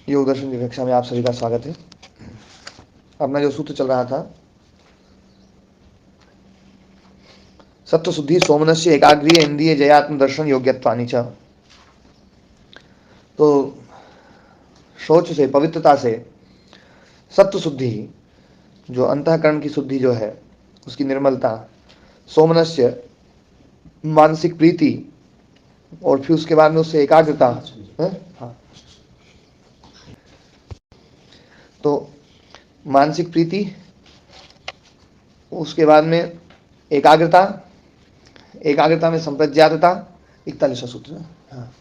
योग दर्शन की कक्षा में आप सभी का स्वागत है। अपना जो सूत्र चल रहा था, सत्व शुद्धि सोमनस्य एकाग्रीय इंद्रिय जयात्म दर्शन योग्यत्वानि च। तो शौच से, पवित्रता से सत्व शुद्धि, जो अंतःकरण की शुद्धि जो है, उसकी निर्मलता, सोमनस्य मानसिक प्रीति, और फिर उसके बाद में उससे एकाग्रता है। हाँ, तो मानसिक प्रीति, उसके बाद में एकाग्रता, एकाग्रता में संप्रज्ञातता, 41वां सूत्र है। हाँ,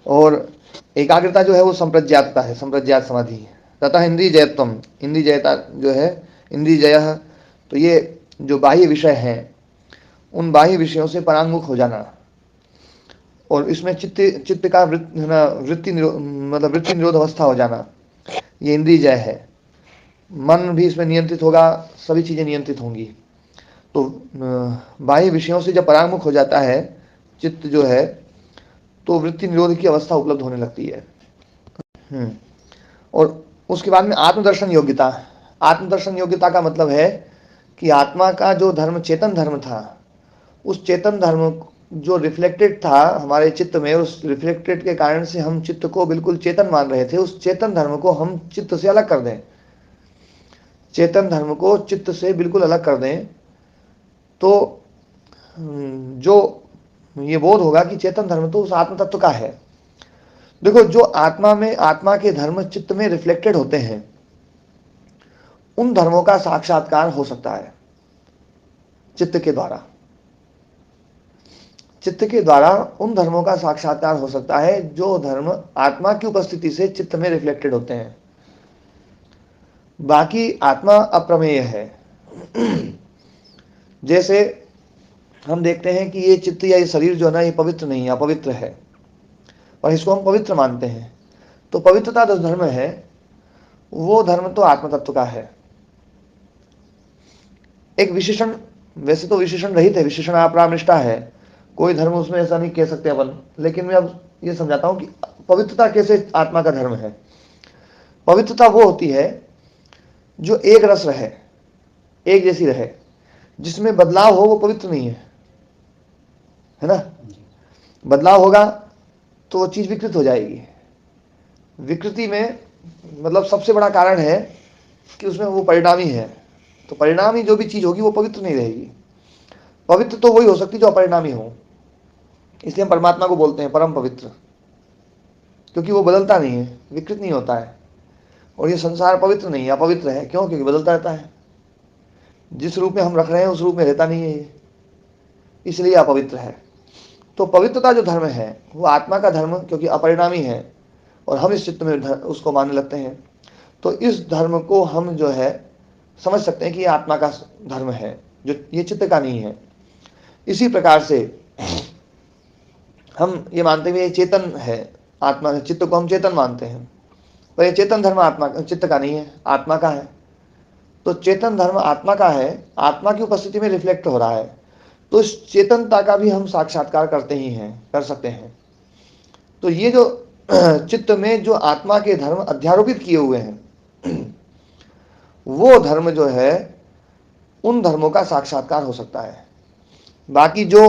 और एकाग्रता जो है वो संप्रज्ञातता है, संप्रज्ञात समाधि। तथा इंद्रिय जयत्वम, इंद्रिय जयता जो है, इंद्रिय जय, तो ये जो बाह्य विषय हैं उन बाह्य विषयों से परांगमुख हो जाना, और इसमें चित्त का वृत्ति मतलब वृत्ति निरोध अवस्था हो जाना, ये इंद्रिय जय है। मन भी इसमें नियंत्रित होगा, सभी चीज़ें नियंत्रित होंगी। तो बाह्य विषयों से जब परांगमुख हो जाता है चित्त जो है, तो वृत्ति निरोध की अवस्था उपलब्ध होने लगती है। और उसके बाद में आत्मदर्शन योग्यता। आत्मदर्शन योग्यता का मतलब है कि आत्मा का जो धर्म चेतन धर्म था, उस चेतन धर्म जो रिफ्लेक्टेड था हमारे चित्त में, उस रिफ्लेक्टेड के कारण से हम चित्त को बिल्कुल चेतन मान रहे थे, उस चेतन धर्म को हम चित्त से अलग कर दें, चेतन धर्म को चित्त से बिल्कुल अलग कर दें, तो जो ये बोध होगा कि चेतन धर्म तो उस आत्म तत्व का है। देखो, जो आत्मा में, आत्मा के धर्म चित्त में रिफ्लेक्टेड होते हैं, उन धर्मों का साक्षात्कार हो सकता है चित्त के द्वारा। चित्त के द्वारा उन धर्मों का साक्षात्कार हो सकता है जो धर्म आत्मा की उपस्थिति से चित्त में रिफ्लेक्टेड होते हैं। बाकी आत्मा अप्रमेय है। जैसे हम देखते हैं कि ये चित्त या ये शरीर जो है ना, ये पवित्र नहीं है, अपवित्र है, और इसको हम पवित्र मानते हैं। तो पवित्रता जो धर्म है, वो धर्म तो आत्म तत्व का है। एक विशेषण, वैसे तो विशेषण रहित है, विशेषण अपरामृष्टा है, कोई धर्म उसमें ऐसा नहीं कह सकते अपन, लेकिन मैं अब ये समझाता हूं कि पवित्रता कैसे आत्मा का धर्म है। पवित्रता वो होती है जो एक रस रहे, एक जैसी रहे, जिसमें बदलाव हो वो पवित्र नहीं है ना। बदलाव होगा तो वो चीज विकृत हो जाएगी। विकृति में मतलब सबसे बड़ा कारण है कि उसमें वो परिणामी है, तो परिणामी जो भी चीज होगी वो पवित्र नहीं रहेगी। पवित्र तो वही हो सकती जो अपरिणामी हो, इसलिए हम परमात्मा को बोलते हैं परम पवित्र, क्योंकि वो बदलता नहीं है, विकृत नहीं होता है। और ये संसार पवित्र नहीं है, अपवित्र है। क्यों? क्योंकि बदलता रहता है। जिस रूप में हम रख रहे हैं उस रूप में रहता नहीं है ये, इसलिए अपवित्र है। तो पवित्रता जो धर्म है वो आत्मा का धर्म, क्योंकि अपरिणामी है और हम इस चित्त में उसको मानने लगते हैं, तो इस धर्म को हम जो है समझ सकते हैं कि ये आत्मा का धर्म है, जो ये चित्त का नहीं है। इसी प्रकार से हम ये मानते हैं ये चेतन है, आत्मा, चित्त को हम चेतन मानते हैं, पर ये चेतन धर्म आत्मा, चित्त का नहीं है, आत्मा का है। तो चेतन धर्म आत्मा का है, आत्मा की उपस्थिति में रिफ्लेक्ट हो रहा है, तो इस चेतनता का भी हम साक्षात्कार करते ही हैं, कर सकते हैं। तो ये जो चित्त में जो आत्मा के धर्म अध्यारोपित किए हुए हैं, वो धर्म जो है, उन धर्मों का साक्षात्कार हो सकता है। बाकी जो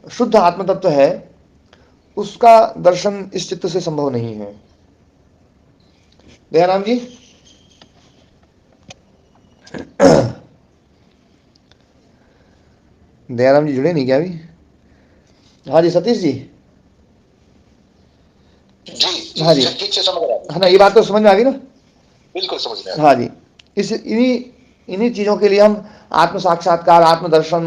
शुद्ध आत्म तत्व है उसका दर्शन इस चित्त से संभव नहीं है। दयाराम जी, दयाराम जी जुड़े नहीं क्या अभी? हाँ जी, सतीश जी। जी हाँ जी, ठीक से समझ रहा हूं। है ना, ये बात तो समझ में आ गई ना? बिल्कुल समझ में आ हाँ जी, इस इन्हीं चीजों के लिए हम आत्म साक्षात्कार, आत्मदर्शन,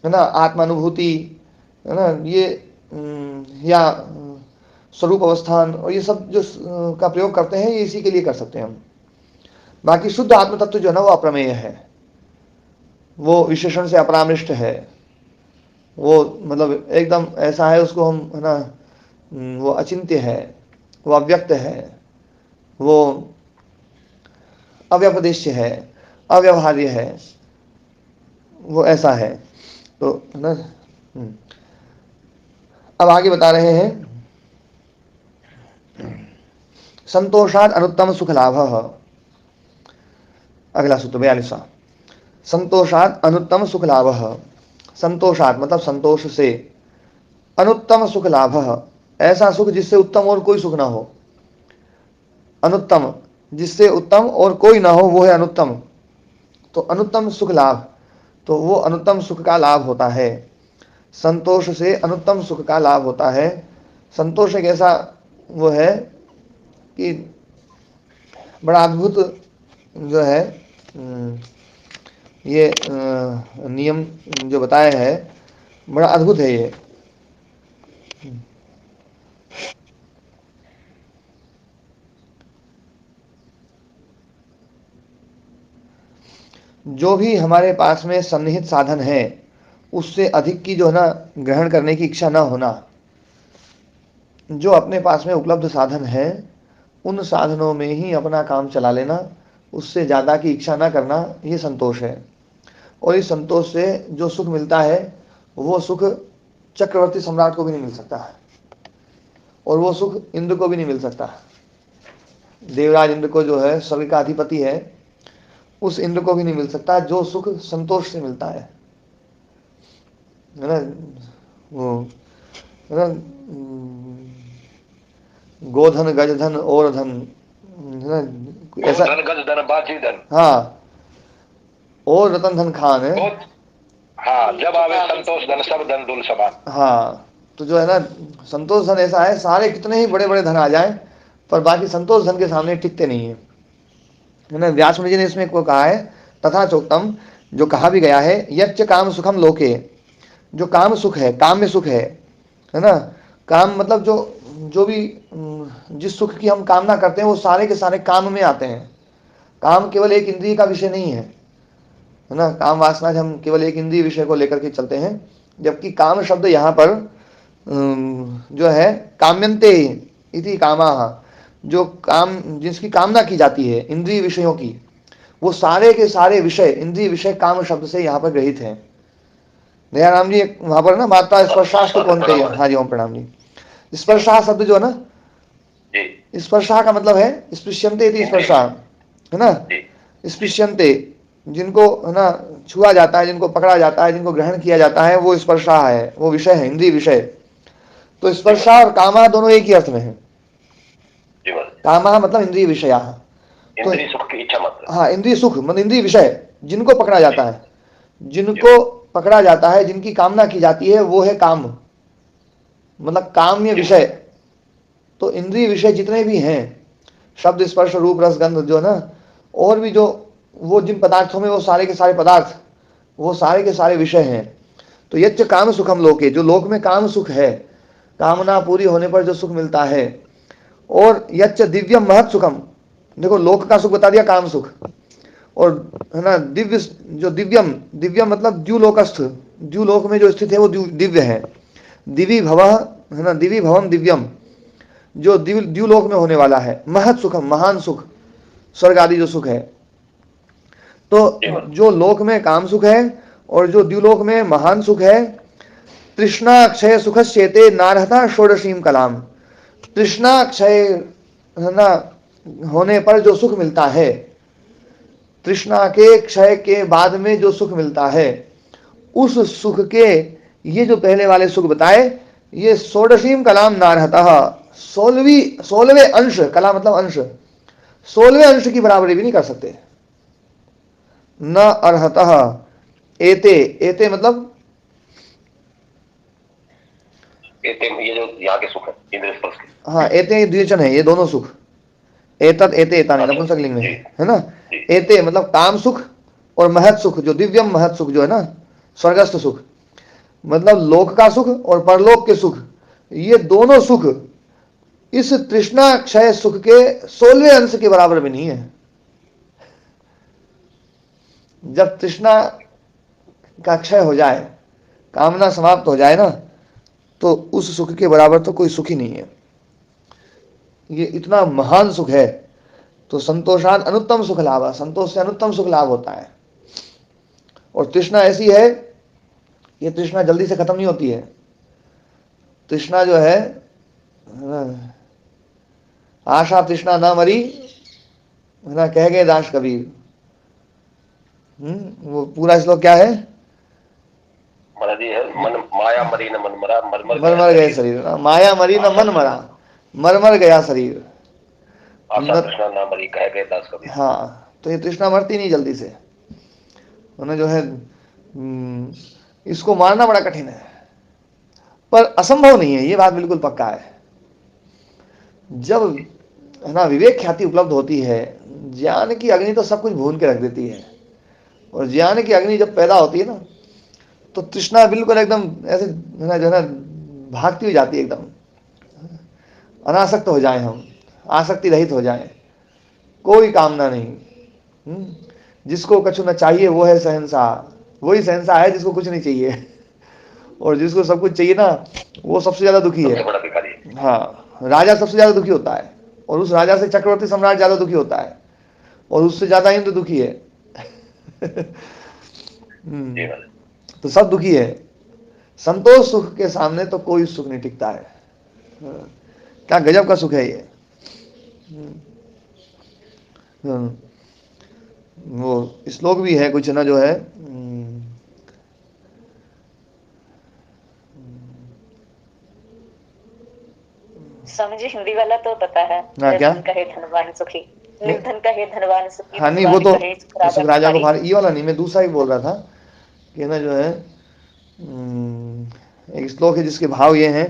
है ना, आत्मानुभूति, है ना, ये या स्वरूप अवस्थान, और ये सब जो का प्रयोग करते हैं, ये इसी के लिए कर सकते हैं हम। बाकी शुद्ध आत्म तत्व जो है ना, वो अप्रमेय है, वो विशेषण से अपरामृष्ट है, वो मतलब एकदम ऐसा है, उसको हम, है ना, वो अचिंत्य है, वो अव्यक्त है, वो अव्यपदेश्य है, अव्यवहार्य है, वो ऐसा है। तो है ना। अब आगे बता रहे हैं, संतोषाद अनुत्तम सुख लाभ। अगला सूत्र 42वां, संतोषाद अनुत्तम सुख लाभ। संतोषात मतलब संतोष से, अनुत्तम सुख लाभ, ऐसा सुख जिससे उत्तम और कोई सुख ना हो। अनुत्तम जिससे उत्तम और कोई ना हो वो है अनुत्तम। तो अनुत्तम सुख लाभ, तो वो अनुत्तम सुख का लाभ होता है। संतोष से अनुत्तम सुख का लाभ होता है। संतोष एक ऐसा वो है कि बड़ा अद्भुत जो है ये नियम जो बताया है, बड़ा अद्भुत है ये। जो भी हमारे पास में सन्निहित साधन है उससे अधिक की जो है ना ग्रहण करने की इच्छा ना होना। जो अपने पास में उपलब्ध साधन है उन साधनों में ही अपना काम चला लेना, उससे ज़्यादा की इच्छा ना करना, ये संतोष है। और इस संतोष से जो सुख मिलता है वो सुख चक्रवर्ती सम्राट को भी नहीं मिल सकता है, और वो सुख इंद्र को भी नहीं मिल सकता। देवराज इंद्र को जो है सभी का अधिपति है, उस इंद्र को भी नहीं मिल सकता जो सुख संतोष से मिलता है ना। वो है ना, गोधन गजधन और धन, है ना ऐसा, धन गज धन बाजी धन, हाँ, और रतन धन खान है। हाँ, जब आवे संतोष धन सब धन दुल समान। हाँ, तो जो है ना संतोष धन ऐसा है, सारे कितने ही बड़े बड़े धन आ जाएं पर बाकी संतोष धन के सामने टिकते नहीं है ना। व्यास मुनि जी ने इसमें को कहा है, तथा चोक्तम, जो कहा भी गया है, यच्च काम सुखम लोके, जो काम सुख है, काम में सुख है ना। काम मतलब जो भी जिस सुख की हम कामना करते हैं वो सारे के सारे काम में आते हैं। काम केवल एक इंद्रिय का विषय नहीं है ना। काम वासना हम केवल एक इंद्रिय विषय को लेकर के चलते हैं, जबकि काम शब्द यहाँ पर जो है काम्यन्ते इति कामाः, जो काम जिसकी कामना की जाती है इंद्रिय विषयों की, वो सारे के सारे विषय इंद्रिय विषय काम शब्द से यहाँ पर ग्रहित हैं। दयाराम जी वहाँ पर ना माता स्पर्शास्त्र कौन कही। हाँ जी, ओम प्रणाम जी। स्पर्शा शब्द जो है ना, स्पर्शा का मतलब है स्पृश्यन्ते इति स्पर्शा, है ना। स्पृश्यन्ते जिनको है ना छुआ जाता है, जिनको पकड़ा जाता है, जिनको ग्रहण किया जाता है, वो स्पर्शा है, वो विषय है, इंद्रिय विषय। तो स्पर्शा और कामा दोनों एक ही अर्थ में है। कामा मतलब इंद्रिय विषया, तो इंद्रिय सुख की इच्छा मत। हाँ, इंद्रिय सुख मतलब इंद्रिय विषय, जिनको पकड़ा जाता है, जिनको पकड़ा जाता है, जिनकी कामना की जाती है, वो है काम, मतलब काम्य विषय। तो इंद्रिय विषय जितने भी हैं, शब्द स्पर्श रूप रस गंध जो है ना, और भी जो वो जिन पदार्थों में, वो सारे के सारे पदार्थ, वो सारे के सारे विषय हैं। तो यच्च काम सुखम लोके, जो लोक में काम सुख है, कामना पूरी होने पर जो सुख मिलता है। और यच्च दिव्यम महत सुखम, देखो लोक का सुख बता दिया, काम सुख, और है ना दिव्य, जो दिव्यम, दिव्यम मतलब द्युलोकस्थ, द्युलोक में जो स्थित है वो दिव्य है। दिवी भव है ना, दिवी भवम दिव्यम, जो द्युलोक में होने वाला है। महत सुखम महान सुख, स्वर्ग आदि जो सुख है। तो जो लोक में काम सुख है और जो द्युलोक में महान सुख है, तृष्णा क्षय सुखश्चेते नारहता षोडशीम कलाम। तृष्णा क्षय है ना होने पर जो सुख मिलता है, तृष्णा के क्षय के बाद में जो सुख मिलता है, उस सुख के ये जो पहले वाले सुख बताए, ये षोडशीम कलाम नारहता, 16वें अंश, कला मतलब अंश, 16वें अंश की बराबरी भी नहीं कर सकते। न अर्हतः एते, एते मतलब एते, ये जो यहाँ के सुख है इंद्रिय स्पर्श के। हाँ, एते द्विवचन है, ये दोनों सुख, एतत् एते एतानि नपुंसकलिंग में है ना। एते मतलब काम सुख और महत सुख, जो दिव्यम महत सुख जो है ना, स्वर्गस्थ सुख, मतलब लोक का सुख और परलोक के सुख, ये दोनों सुख इस तृष्णा क्षय सुख के 16वें अंश के बराबर भी नहीं है। जब तृष्णा का क्षय हो जाए, कामना समाप्त हो जाए ना, तो उस सुख के बराबर तो कोई सुख ही नहीं है। ये इतना महान सुख है। तो संतोषाद अनुत्तम सुख लाभ, संतोष से अनुत्तम सुख लाभ होता है। और तृष्णा ऐसी है, ये तृष्णा जल्दी से खत्म नहीं होती है। तृष्णा जो है आशा तृष्णा ना मरी, है ना, कह गए दास कबीर। वो पूरा श्लोक क्या है? मरदी है मन, माया मरी न मन मरा, मर मर गए शरीर, माया मरी न मन मरा, मर गया शरीर। आशा तृष्णा ना मरी, कह गए दास कबीर। हाँ, तो ये तृष्णा मरती नहीं जल्दी से, उन्हें जो है इसको मारना बड़ा कठिन है, पर असंभव नहीं है, ये बात बिल्कुल पक्का है। जब, है ना, विवेक ख्याति उपलब्ध होती है, ज्ञान की अग्नि तो सब कुछ भून के रख देती है, और ज्ञान की अग्नि जब पैदा होती है ना, तो तृष्णा बिल्कुल एकदम ऐसे, है ना, जो है ना, भागती हुई जाती है एकदम। अनासक्त हो जाए हम, आसक्ति रहित हो जाए, कोई कामना नहीं। जिसको कछु न चाहिए वो है शहंशाह, वही शहंशाह है जिसको कुछ नहीं चाहिए। और जिसको सब कुछ चाहिए ना, वो सबसे ज्यादा दुखी है। बड़ा भिखारी है। हाँ, राजा सबसे ज्यादा दुखी होता है, और उस राजा से चक्रवर्ती सम्राट ज्यादा दुखी होता है, और उससे ज्यादा इंद्र दुखी है। तो सब दुखी है। संतोष सुख के सामने तो कोई सुख नहीं टिकता है। क्या गजब का सुख है ये। वो श्लोक भी है कुछ ना, जो है स्वामी जी हिंदी वाला तो पता है। हाँ, क्या? निर्धन कहे धनवान सुखी, निर्धन कहे धनवान सुखी। हाँ नहीं, वो तो कहे सुख राजा को भारी, ये वाला नहीं, मैं दूसरा ही बोल रहा था कि ना, जो है एक श्लोक है जिसके भाव ये हैं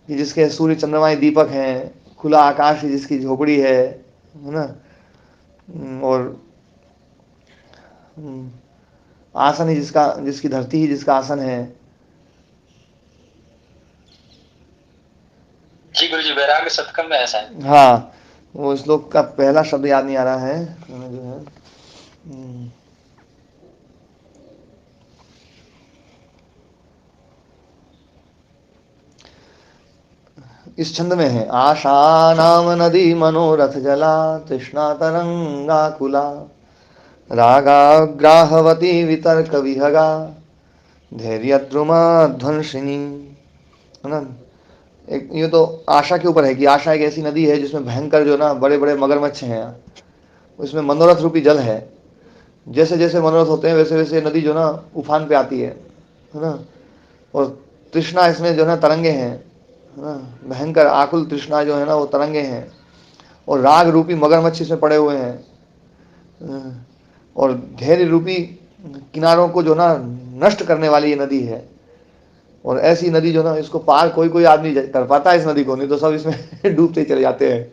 कि जिसके सूर्य चंद्रमाएं दीपक हैं, खुला आकाश है जिसकी झोपड़ी है ना, और आसन है जिसका, जिसकी धरती ही जिसका आसन है। जी गुरु जी, वैराग्य सतकम में ऐसा है। हाँ, वो श्लोक का पहला शब्द याद नहीं आ रहा है, जो है इस छंद में है, आशा नाम नदी मनोरथ जला, तृष्णा तरंगा कुला, रागाग्राहवती वितर्क विहगा, धैर्य द्रुमा ध्वंसिनी। है ना, एक ये तो आशा के ऊपर है कि आशा एक ऐसी नदी है जिसमें भयंकर जो ना बड़े बड़े मगरमच्छ हैं, उसमें मनोरथ रूपी जल है। जैसे जैसे मनोरथ होते हैं वैसे वैसे नदी जो ना उफान पे आती है ना, और तृष्णा इसमें जो है तरंगे हैं, है ना, भयंकर आकुल तृष्णा जो है ना वो तरंगे हैं, और राग रूपी मगरमच्छ इसमें पड़े हुए हैं, और धैर्य रूपी किनारों को जो ना नष्ट करने वाली ये नदी है। और ऐसी नदी जो ना, इसको पार कोई कोई आदमी कर पाता है इस नदी को, नहीं तो सब इसमें डूबते चले जाते हैं।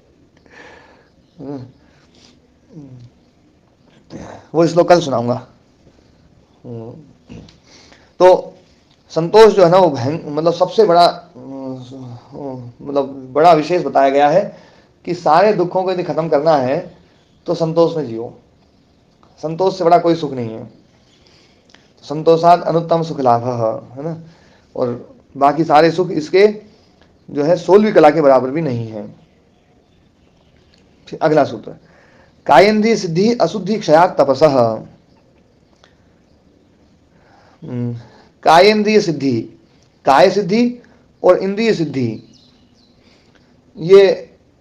वो श्लोक कल सुनाऊंगा। तो संतोष जो है ना वो मतलब सबसे बड़ा, मतलब बड़ा विशेष बताया गया है कि सारे दुखों को यदि खत्म करना है तो संतोष में जियो। संतोष से बड़ा कोई सुख नहीं है। संतोषात अनुत्तम सुख लाभ, है ना, और बाकी सारे सुख इसके जो है 16वीं कला के बराबर भी नहीं है। अगला सूत्र, कायेन्द्रिय सिद्धि अशुद्धि क्षयात् तपसः। कायेन्द्रिय सिद्धि, काय सिद्धि और इंद्रिय सिद्धि, ये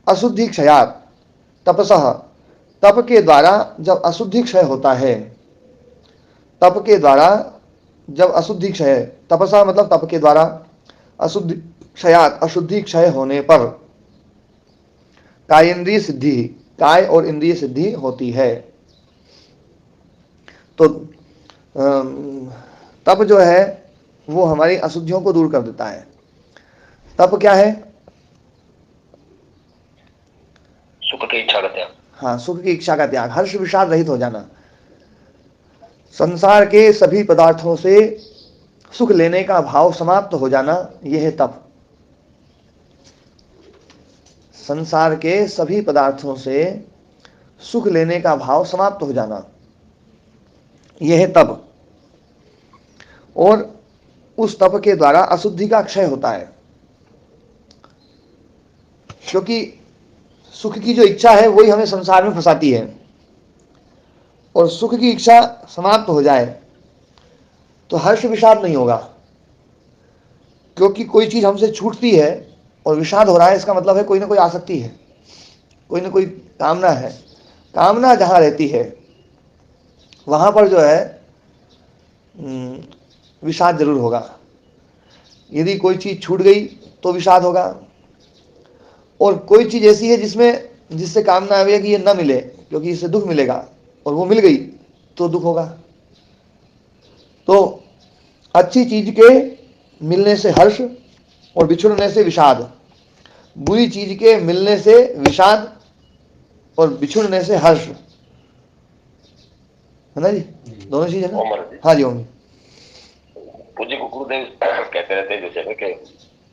अशुद्धि क्षयात् तपसः, तप के द्वारा जब अशुद्धि क्षय होता है, तप के द्वारा जब अशुद्धि क्षय, तपसा मतलब तप के द्वारा, अशुद्धि क्षयात् अशुद्धि क्षय होने पर कायेन्द्रिय सिद्धि, काय और इंद्रिय सिद्धि होती है। तो तप जो है वो हमारी अशुद्धियों को दूर कर देता है। तप क्या है? सुख की इच्छा का त्याग। हाँ, सुख की इच्छा का त्याग, हर्ष विषाद रहित हो जाना। संसार के सभी पदार्थों से सुख लेने का भाव समाप्त हो जाना, यह है तप। संसार के सभी पदार्थों से सुख लेने का भाव समाप्त हो जाना, यह है तप। और उस तप के द्वारा अशुद्धि का क्षय होता है, क्योंकि सुख की जो इच्छा है वही हमें संसार में फंसाती है। और सुख की इच्छा समाप्त हो जाए तो हर्ष विषाद नहीं होगा, क्योंकि कोई चीज हमसे छूटती है और विषाद हो रहा है, इसका मतलब है कोई ना कोई आसक्ति है, कोई ना कोई कामना है। कामना जहां रहती है वहां पर जो है विषाद जरूर होगा। यदि कोई चीज छूट गई तो विषाद होगा, और कोई चीज ऐसी है जिससे कामना है कि ये न मिले क्योंकि इससे दुख मिलेगा, और वो मिल गई तो दुख होगा। तो अच्छी चीज के मिलने से हर्ष और बिछुड़ने से विषाद, बुरी चीज के मिलने से विषाद और बिछुड़ने से हर्ष, है ना जी? दोनों चीज है ओमर ना? जी। हाँ जी ओम। पूज्य गुरुदेव कहते रहते हैं जैसे कि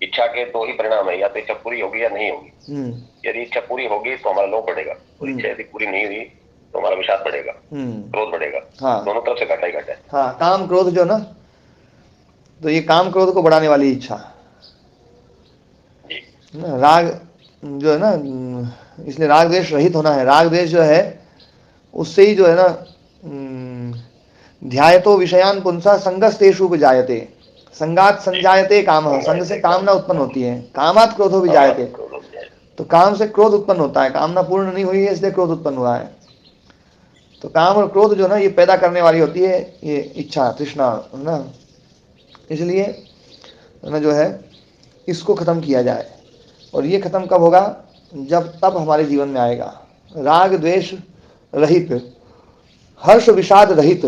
इच्छा के दो ही परिणाम है, या तो इच्छा पूरी होगी या नहीं होगी। यदि इच्छा पूरी होगी तो हमारा लोभ बढ़ेगा, और इच्छा यदि पूरी नहीं हुई तो हमारा विषाद बढ़ेगा, क्रोध बढ़ेगा। हाँ, दोनों तरफ से घाटा ही घाटा है। हाँ, काम क्रोध जो ना, तो ये काम क्रोध को बढ़ाने वाली इच्छा जी। ना, राग जो है ना, इसलिए राग द्वेष रहित होना है। राग द्वेष जो है उससे ही जो है ना, ध्यायतो विषयान पुंसा संगस्तेषु उपजायते, संगात संजायते काम, संग से कामना उत्पन्न होती है, कामात क्रोधो विजायते, तो काम से क्रोध उत्पन्न होता है, कामना पूर्ण नहीं हुई है इसलिए क्रोध उत्पन्न हुआ है। तो काम और क्रोध जो ना ये पैदा करने वाली होती है ये इच्छा तृष्णा, है ना। इसलिए ना जो है इसको खत्म किया जाए, और ये खत्म कब होगा? जब तप हमारे जीवन में आएगा। राग द्वेष रहित, हर्ष विषाद रहित,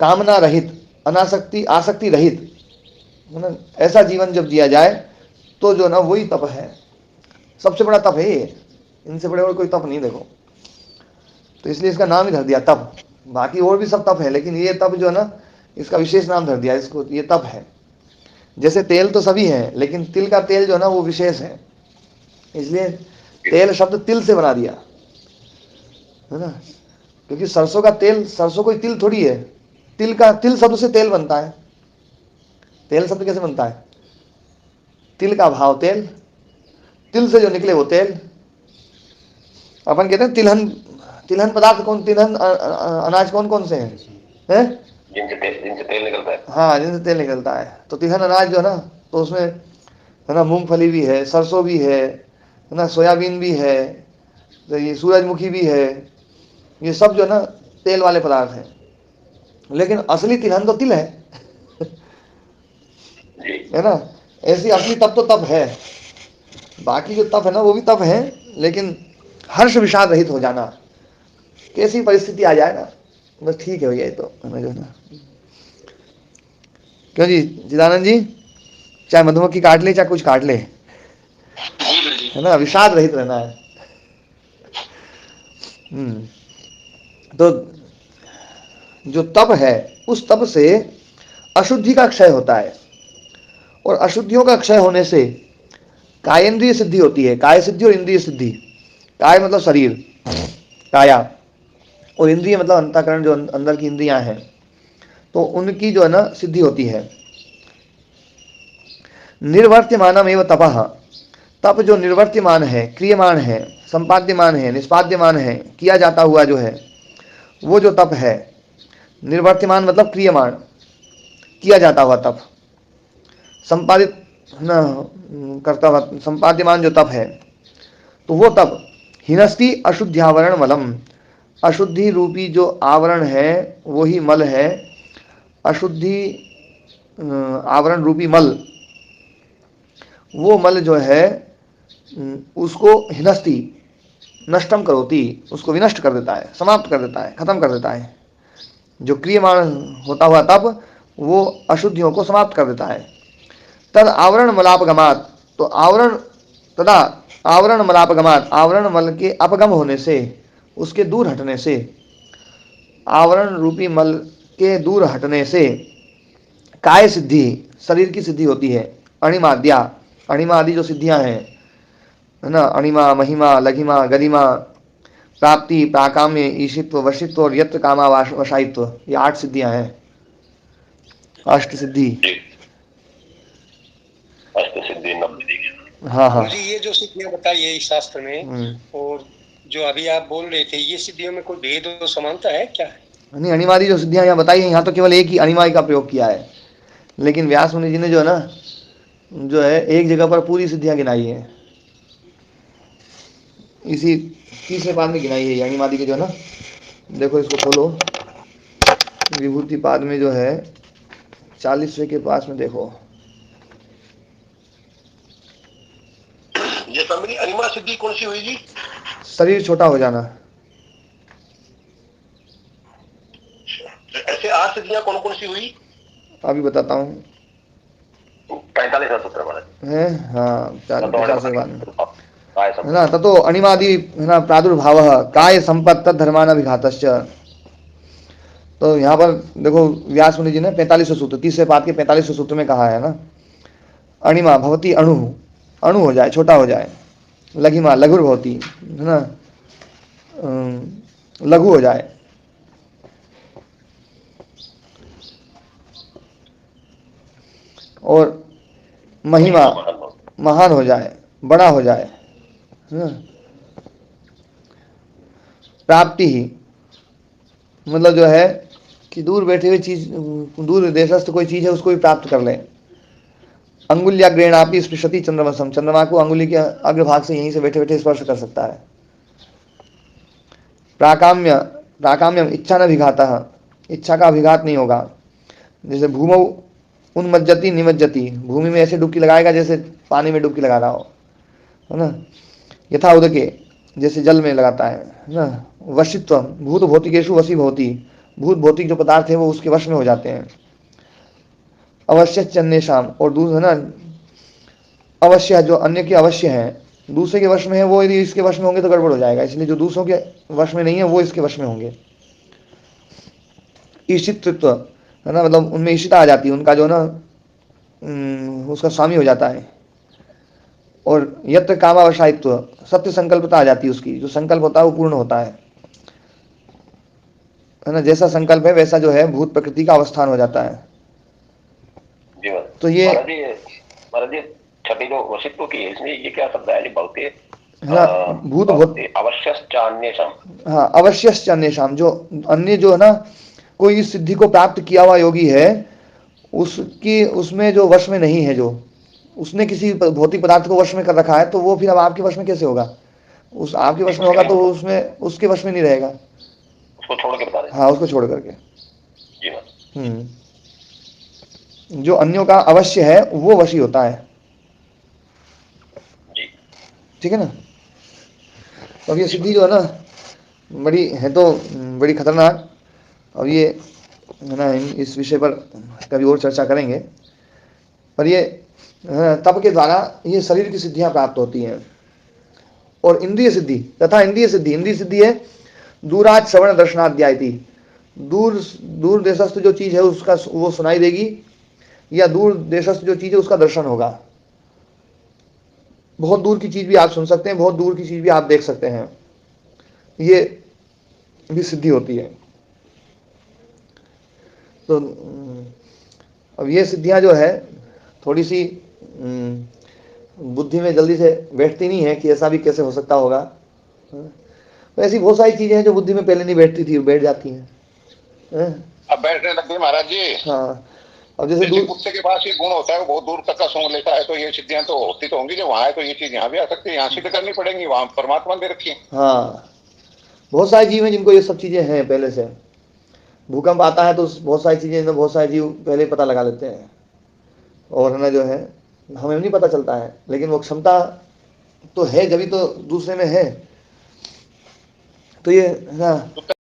कामना रहित, अनासक्ति आसक्ति रहित, है ना, ऐसा जीवन जब जिया जाए तो जो ना वही तप है। सबसे बड़ा तप है ये, इनसे बड़े और कोई तप नहीं देखो। तो इसलिए इसका नाम ही धर दिया तप। बाकी और भी सब तप है, लेकिन ये तप जो है ना इसका विशेष नाम धर दिया इसको, ये तप है। जैसे तेल तो सभी है, लेकिन तिल का तेल जो है ना वो विशेष है, इसलिए तेल शब्द तिल से बना दिया, है ना। क्योंकि सरसों का तेल, सरसों कोई तिल थोड़ी है, तिल शब्द से तेल बनता है। तेल शब्द कैसे बनता है? तिल का भाव तेल, तिल से जो निकले वो तेल। अपन कहते हैं तिलहन पदार्थ कौन, तिलहन अनाज कौन कौन से हैं? जिनसे तेल निकलता है। हाँ, जिनसे तेल निकलता है। तो तिलहन अनाज जो है ना, तो उसमें है ना मूंगफली भी है, सरसों भी है ना, सोयाबीन भी है, तो ये सूरजमुखी भी है, ये सब जो है ना तेल वाले पदार्थ हैं। लेकिन असली तिलहन तो तिल है, है ना। ऐसी असली तप तो तप है, बाकी जो तप है ना वो भी तप है, लेकिन हर्ष विषाद रहित हो जाना, कैसी परिस्थिति आ जाए ना बस ठीक है भैया, ये तो हमें जो है ना। क्यों जी चिदानंद जी, चाहे मधुमक्खी काट ले चाहे कुछ काट ले, है ना, विषाद रहित रहना है। तो जो तप है उस तप से अशुद्धि का क्षय होता है, और अशुद्धियों का क्षय होने से कायेंद्रिय सिद्धि होती है। काय सिद्धि और इंद्रिय सिद्धि। काय मतलब शरीर, काया, और इंद्रिय मतलब अंतःकरण, जो अंदर की इंद्रियां हैं, तो उनकी जो है ना सिद्धि होती है। निर्वर्त्यमानम एवं तपः, तप जो निर्वर्त्यमान है, क्रियमान है, संपाद्यमान है, निष्पाद्यमान है, किया जाता हुआ जो है वो जो तप है। निर्वर्त्यमान मतलब क्रियमान, किया जाता हुआ तप, संपादित न करता हुआ संपाद्यमान जो तप है, तो वो तप हिनस्ति अशुद्ध्यावरण मलम, अशुद्धि रूपी जो आवरण है वही मल है, अशुद्धि आवरण रूपी मल, वो मल जो है उसको हिनस्ति नष्टम करोति, उसको विनष्ट कर देता है, समाप्त कर देता है, खत्म कर देता है। जो क्रियमान होता हुआ तप वो अशुद्धियों को समाप्त कर देता है। तद आवरण मलापगमात, तो आवरण तदा आवरण मलापगमात, आवरण मल के अपगम होने से, उसके दूर हटने से, आवरण रूपी मल के दूर हटने से काय सिद्धि, शरीर की सिद्धि होती है। अणिमाद्या, अणिमा आदि जो सिद्धियां हैं, है ना, अणिमा, महिमा, लघिमा, गरिमा, प्राप्ति, प्राकाम्य, ईशित्व, वशित्व और यत्र कामा वशायित्व, ये 8 सिद्धियां हैं, अष्ट सिद्धि। अष्ट सिद्धि नवनिधि। हाँ हाँ जी, ये जो सिद्धियां बताई है इस शास्त्र में, और जो अभी आप बोल रहे थे, ये सिद्धियों में कोई भेद और समानता है क्या? नहीं, अणिमादी जो सिद्धियां यहाँ बताई हैं, यहाँ तो केवल एक ही अणिमाई का प्रयोग किया है, लेकिन व्यास मुनि जी ने जो है ना, जो है एक जगह पर पूरी सिद्धियां गिनाई है, इसी तीसरे पाद में गिनाई है ये अणिमादी के जो है ना। देखो इसको खोलो, विभूति पाद में जो है 40वें के पास में देखो, ये स्वामी अणिमा सिद्धि कौन सी हुई जी? शरीर छोटा हो जाना। ऐसे 8 सिद्धियां कौन कौन सी हुई? अभी बताता हूँ। 45वां सूत्र महाराज है, हाँ 50वें पाद में काय है ना। ततो अणिमादि है ना प्रादुर्भाव काय संपत्त धर्मानभिघातश्च। तो यहाँ पर देखो व्यास मुनि जी ने 45वें सूत्र, तीसरे पाद के 45वें सूत्र में कहा है ना, अणिमा भवती अणु, अणु हो जाए, छोटा हो जाए, लघिमा लघुर भवती है ना, लघु हो जाए, और महिमा महान हो जाए, बड़ा हो जाए, है ना। प्राप्ति ही मतलब जो है कि दूर बैठे हुए चीज, दूर देशस्थ कोई चीज है उसको भी प्राप्त कर ले। अंगुल्याग्रेणापि स्पृशति चंद्रमसम, चंद्रमा को अंगुली के अग्रभाग से यहीं से बैठे बैठे स्पर्श कर सकता है। प्राकाम्य, प्राकाम्यम इच्छा न विघाता, इच्छा का अभिघात नहीं होगा। जैसे भूमौ उन्मज्जति निमज्जति, भूमि में ऐसे डुबकी लगाएगा जैसे पानी में डुबकी लगा रहा हो, है ना। यथा उदके, जैसे जल में लगाता है ना। वशित्व भूत भौतिकेशु वशी भवति, भूत भौतिक जो पदार्थ है वो उसके वश में हो जाते हैं। अवश्य चन्नेशाम, और दूसरा है ना, अवश्य जो अन्य के अवश्य है, दूसरे के वश में है, वो यदि इसके वश में होंगे तो गड़बड़ हो जाएगा, इसलिए जो दूसरों के वश में नहीं है वो इसके वश में होंगे। ईशित्व है ना, मतलब उनमें ईशिता आ जाती है, उनका जो ना उसका स्वामी हो जाता है। और यत्र कामावशायित्व, सत्य संकल्पता आ जाती है उसकी, जो संकल्प होता है वो पूर्ण होता है ना। जैसा संकल्प है वैसा जो है भूत प्रकृति का अवस्थान हो जाता है। तो ये महाराज जी छठी जो वशित्व की है, इसमें ये क्या शब्द है? भौते भूत अवश्यश्चान्येषाम, हाँ अवश्यश्चान्येषाम, जो अन्य जो है ना कोई इस सिद्धि को प्राप्त किया हुआ योगी है, उसकी उसमें जो वश में नहीं है, जो उसने किसी भौतिक पदार्थ को वश में कर रखा है, तो वो फिर अब आपके वश में कैसे होगा? उस आपके वश में होगा तो उसमें उसके वश में नहीं रहेगा, उसको छोड़ के बता रहे। हाँ उसको छोड़ करके। जी जो अन्यों का अवश्य है वो वशी होता है, ठीक है ना। तो अब ये सिद्धि जो है ना बड़ी है, तो बड़ी खतरनाक। अब ये है ना, इस विषय पर कभी और चर्चा करेंगे। पर ये तप के द्वारा ये शरीर की सिद्धियां प्राप्त होती हैं। और इंद्रिय सिद्धि तथा इंद्रिय सिद्धि, इंद्रिय सिद्धि है दूरात श्रवण दर्शनाध्यायती, दूर देशस्थ जो चीज है उसका वो सुनाई देगी, या दूर देशस्थ जो चीज है उसका दर्शन होगा। बहुत दूर की चीज भी आप सुन सकते हैं, बहुत दूर की चीज भी आप देख सकते हैं, ये भी सिद्धि होती है। तो अब ये सिद्धियां जो है थोड़ी सी बुद्धि में जल्दी से बैठती नहीं है कि ऐसा भी कैसे हो सकता होगा। तो ऐसी बहुत सारी चीजें हैं जो बुद्धि में पहले नहीं बैठती थी, बैठ जाती हैं, अब बैठने लगती है महाराज जी। हाँ, अब जैसे कुत्ते के पास ये गुण होता है, वो बहुत दूर तक का सूंघ लेता है, तो ये सिद्धियां तो होती तो होंगी, जो वहां है तो ये चीज यहाँ भी आ सकती है, यहाँ सिद्ध करनी पड़ेंगी, वहां परमात्मा दे रखी है। हाँ, बहुत सारे जीव हैं जिनको ये सब चीजें हैं पहले से। भूकंप आता है तो बहुत सारी चीजें, बहुत सारे जीव पहले पता लगा लेते हैं, और है ना जो है हमें नहीं पता चलता है, लेकिन वो क्षमता तो है, जब भी तो दूसरे में है। तो ये है ना